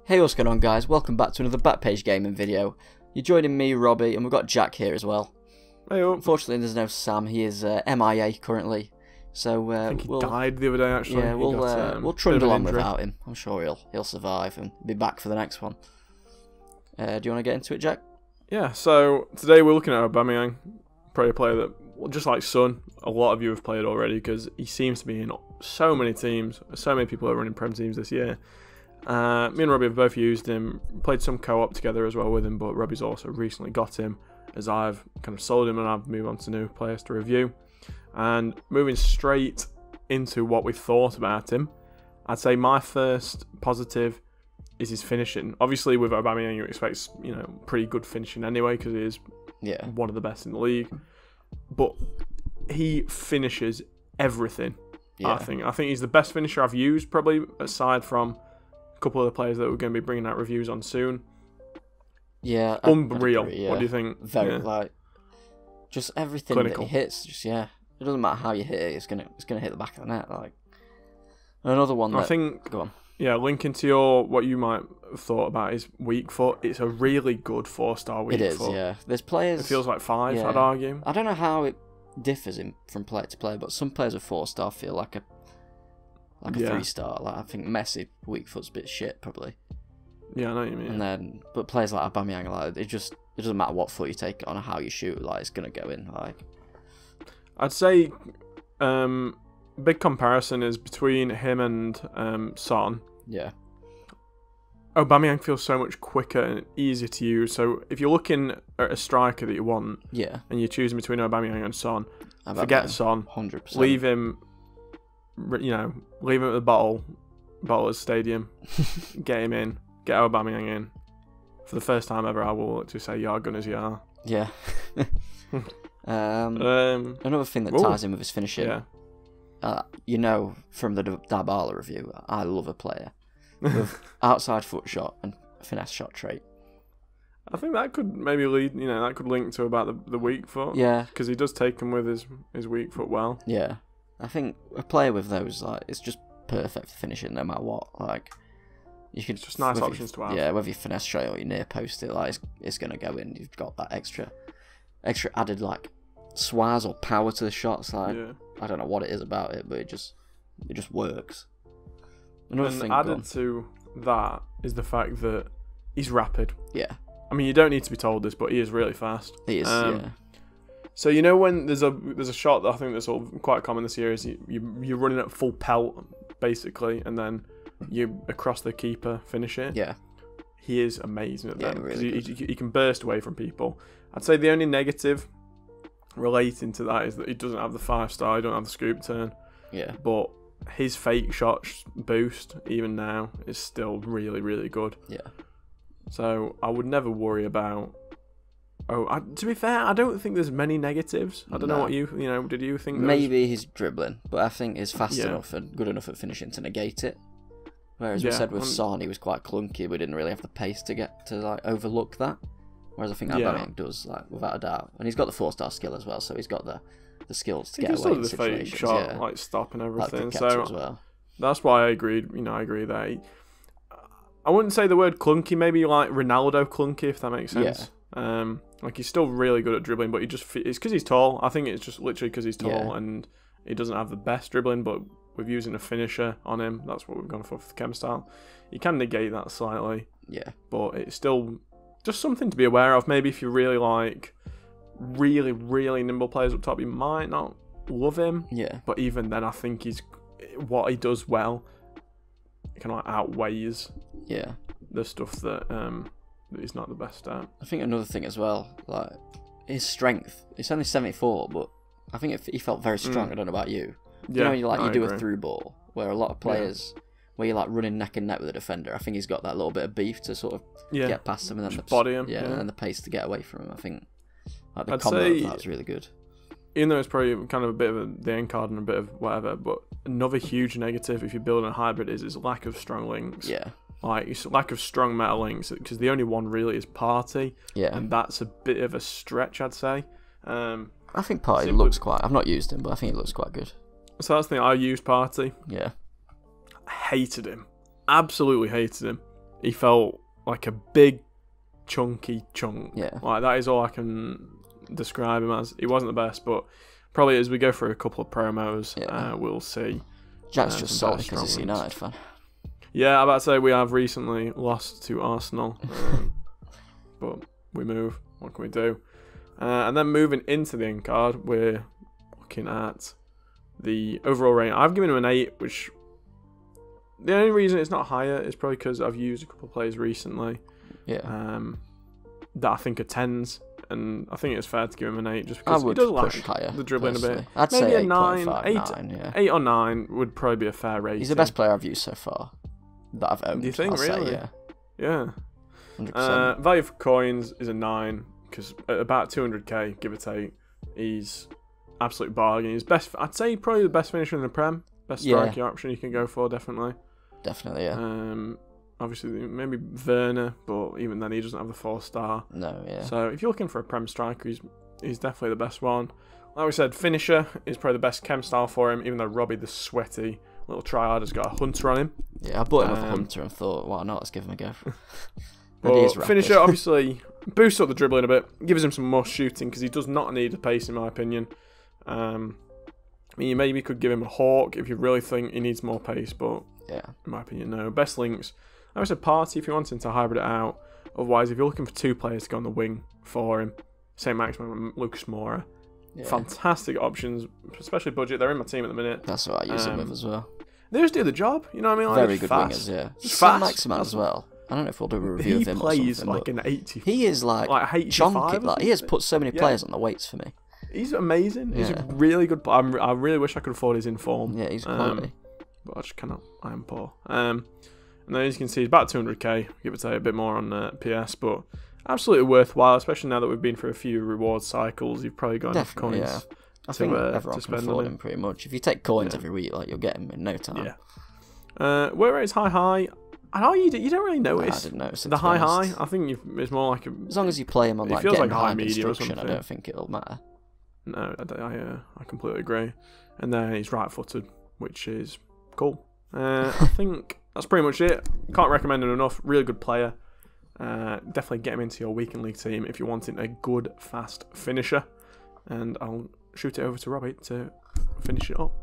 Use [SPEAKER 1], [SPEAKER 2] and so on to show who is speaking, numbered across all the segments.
[SPEAKER 1] Hey, what's going on, guys? Welcome back to another Backpage Gaming video. You're joining me, Robbie, and we've got Jack here as well.
[SPEAKER 2] Hey,
[SPEAKER 1] unfortunately, there's no Sam. He is MIA currently, so
[SPEAKER 2] I think he died the other day. Actually,
[SPEAKER 1] yeah, we'll trundle on without him. I'm sure he'll survive and be back for the next one. Do you want to get into it, Jack?
[SPEAKER 2] Yeah. So today we're looking at Aubameyang, probably a player that, just like Son, a lot of you have played already because he seems to be in so many teams. So many people are running Prem teams this year. Me and Robbie have both used him, played some co-op together as well with him, but Robbie's also recently got him as I've kind of sold him and I've moved on to new players to review. And moving straight into what we thought about him, I'd say my first positive is his finishing. Obviously with Aubameyang you expect, pretty good finishing anyway because he is one of the best in the league. But he finishes everything, I think. I think he's the best finisher I've used, probably aside from a couple of the players that we're going to be bringing out reviews on soon.
[SPEAKER 1] Yeah,
[SPEAKER 2] unreal.
[SPEAKER 1] Agree, yeah.
[SPEAKER 2] What do you think?
[SPEAKER 1] Very just everything Clinical. That he hits. It doesn't matter how you hit it. It's gonna hit the back of the net. Like another one. I
[SPEAKER 2] think.
[SPEAKER 1] Go on.
[SPEAKER 2] Yeah, linking to what you might have thought about his weak foot. It's a really good 4-star weak foot.
[SPEAKER 1] It is. Yeah. There's players.
[SPEAKER 2] It feels like 5. I'd argue.
[SPEAKER 1] I don't know how it differs from player to player, but some players with 4-star feel like a 3-star. Like I think Messi weak foot's a bit shit probably.
[SPEAKER 2] Yeah, I know what you mean.
[SPEAKER 1] But players like Aubameyang, it doesn't matter what foot you take it on or how you shoot, it's gonna go in.
[SPEAKER 2] I'd say, big comparison is between him and Son.
[SPEAKER 1] Yeah.
[SPEAKER 2] Aubameyang feels so much quicker and easier to use. So if you're looking at a striker that you want, and you're choosing between Aubameyang and Son, forget Son.
[SPEAKER 1] 100%.
[SPEAKER 2] Leave him. Leave him at the Bottlers Stadium. Get him in. Get Aubameyang in. For the first time ever, I will actually say, "Yar Gunners, Yar."
[SPEAKER 1] Yeah. Another thing that ties in with his finishing. Yeah. From the Dybala review, I love a player with outside foot shot and finesse shot trait.
[SPEAKER 2] I think that could maybe lead. That could link to about the weak foot.
[SPEAKER 1] Yeah.
[SPEAKER 2] Because he does take him with his weak foot well.
[SPEAKER 1] Yeah. I think a player with those, it's just perfect for finishing no matter what. You could
[SPEAKER 2] just nice options to have.
[SPEAKER 1] Yeah, whether you finesse straight or you near post it, it's gonna go in. You've got that extra added swaz or power to the shots. I don't know what it is about it, but it just works. Another thing
[SPEAKER 2] added to that is the fact that he's rapid.
[SPEAKER 1] Yeah.
[SPEAKER 2] I mean, you don't need to be told this, but he is really fast.
[SPEAKER 1] He is. Yeah.
[SPEAKER 2] So when there's a shot that I think that's quite common this year is you're running at full pelt basically, and then you across the keeper finish it.
[SPEAKER 1] Yeah.
[SPEAKER 2] He is amazing at that because
[SPEAKER 1] really
[SPEAKER 2] he can burst away from people. I'd say the only negative relating to that is that he doesn't have the 5-star. He don't have the scoop turn.
[SPEAKER 1] Yeah.
[SPEAKER 2] But his fake shot boost even now is still really, really good.
[SPEAKER 1] Yeah. So
[SPEAKER 2] I would never worry about. To be fair, I don't think there's many negatives. I don't know what did you think?
[SPEAKER 1] Maybe he's dribbling, but I think he's fast enough and good enough at finishing to negate it. Whereas we said with Son, he was quite clunky. We didn't really have the pace to get to overlook that. Whereas I think Aubameyang does, without a doubt. And he's got the 4-star skill as well, so he's got the skills to get away in situations.
[SPEAKER 2] Fake shot, stop and everything.
[SPEAKER 1] So as well.
[SPEAKER 2] That's why I agreed. I agree there. I wouldn't say the word clunky. Maybe like Ronaldo clunky, if that makes sense. Yeah. He's still really good at dribbling, but it's because he's tall. I think it's just literally because he's tall and he doesn't have the best dribbling. But with using a finisher on him, that's what we've gone for the chem style. You can negate that slightly. Yeah. But it's still just something to be aware of. Maybe if you really like really, really nimble players up top, you might not love him. Yeah. But even then, I think what he does well kind of outweighs the stuff that he's not the best at.
[SPEAKER 1] I think another thing as well, his strength. It's only 74, but I think he felt very strong. I don't know about you.
[SPEAKER 2] Yeah,
[SPEAKER 1] you do a through ball where a lot of players, where you're running neck and neck with a defender. I think he's got that little bit of beef to sort of get past him and then
[SPEAKER 2] body him.
[SPEAKER 1] Yeah, and then the pace to get away from him. I think the combo of that was really good.
[SPEAKER 2] Even though it's probably kind of a bit of the end card and a bit of whatever, but another huge negative if you're building a hybrid is lack of strong links. Yeah. It's lack of strong meta links because the only one really is Party. Yeah. And that's a bit of a stretch, I'd say.
[SPEAKER 1] I think Party looks quite. I've not used him, but I think he looks quite good.
[SPEAKER 2] So that's the thing. I used Party.
[SPEAKER 1] Yeah.
[SPEAKER 2] I hated him. Absolutely hated him. he felt like a big, chunky chunk.
[SPEAKER 1] Yeah.
[SPEAKER 2] Like, that is all I can describe him as. He wasn't the best, but probably as we go through a couple of promos, we'll see.
[SPEAKER 1] Jack's just sorry because he's a United fan.
[SPEAKER 2] Yeah, I'm about to say we have recently lost to Arsenal, but we move. What can we do? And then moving into the end card, we're looking at the overall rating. I've given him an 8, which the only reason it's not higher is probably because I've used a couple of players recently.
[SPEAKER 1] Yeah.
[SPEAKER 2] That I think are 10s, and I think it's fair to give him an 8 just because he does like the dribbling
[SPEAKER 1] personally.
[SPEAKER 2] a bit.
[SPEAKER 1] I'd
[SPEAKER 2] maybe
[SPEAKER 1] say
[SPEAKER 2] a 9,
[SPEAKER 1] 9, yeah.
[SPEAKER 2] 8 or 9 would probably be a fair rating.
[SPEAKER 1] He's the best player I've used so far that I've owned.
[SPEAKER 2] Do you think, really?
[SPEAKER 1] Say,
[SPEAKER 2] yeah.
[SPEAKER 1] 100%.
[SPEAKER 2] Value for coins is a 9 because at about 200k, give or take, he's absolute bargain. He's best. I'd say probably the best finisher in the Prem. Best striking option you can go for, definitely.
[SPEAKER 1] Definitely, yeah.
[SPEAKER 2] Obviously, maybe Werner, but even then, he doesn't have the 4-star.
[SPEAKER 1] No, yeah.
[SPEAKER 2] So if you're looking for a Prem striker, he's definitely the best one. Like we said, finisher is probably the best chem style for him, even though Robbie, the sweaty little tryhard, has got a hunter on him.
[SPEAKER 1] Yeah, I bought him with a hunter and thought, why not? Let's give him a go.
[SPEAKER 2] But finisher, obviously, boosts up the dribbling a bit, gives him some more shooting, because he does not need the pace, in my opinion. I mean, you maybe could give him a hawk if you really think he needs more pace, but in my opinion, no. Best links. I would say Party if you want him to hybrid it out. Otherwise, if you're looking for 2 players to go on the wing for him, St. Maximin and Lucas Moura. Yeah. Fantastic options, especially budget. They're in my team at the minute.
[SPEAKER 1] That's what I use them with as well.
[SPEAKER 2] They just do the job, you know what I mean? Like,
[SPEAKER 1] very good
[SPEAKER 2] fast.
[SPEAKER 1] wingers, yeah.
[SPEAKER 2] Just
[SPEAKER 1] St. Maximin as well. I don't know if we'll do a review of him.
[SPEAKER 2] He plays like an 80.
[SPEAKER 1] He is like
[SPEAKER 2] 85
[SPEAKER 1] chonky. Like, he has put so many players on the weights for me.
[SPEAKER 2] He's amazing. He's a really good player. I really wish I could afford his inform.
[SPEAKER 1] Yeah, he's quality.
[SPEAKER 2] But I just cannot. I am poor. And then as you can see, he's about 200k. Give it a bit more on PS, but absolutely worthwhile, especially now that we've been through a few reward cycles. You've probably got enough coins.
[SPEAKER 1] Yeah. I think everyone can afford him pretty much. If you take coins every week, like you'll get him in no time.
[SPEAKER 2] Yeah. Where rate's high. I know you don't really notice.
[SPEAKER 1] I didn't notice it,
[SPEAKER 2] the high. I think it's more like
[SPEAKER 1] as long as you play him on like getting behind instruction, I don't think it'll matter.
[SPEAKER 2] No, I completely agree. And then he's right-footed, which is cool. I think that's pretty much it. Can't recommend him enough. Really good player. Definitely get him into your weekend league team if you're wanting a good, fast finisher. And I'll shoot it over to Robbie to finish it up.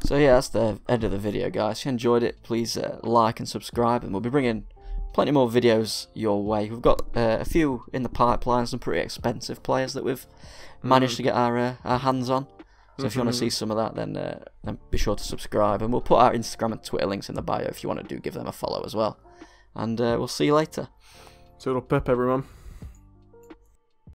[SPEAKER 1] So yeah, that's the end of the video, guys. If you enjoyed it, please like and subscribe, and we'll be bringing plenty more videos your way. We've got a few in the pipeline, some pretty expensive players that we've managed to get our hands on. So if you want to see some of that, then be sure to subscribe, and we'll put our Instagram and Twitter links in the bio if you want to give them a follow as well. And we'll see you later.
[SPEAKER 2] So it'll pip, everyone.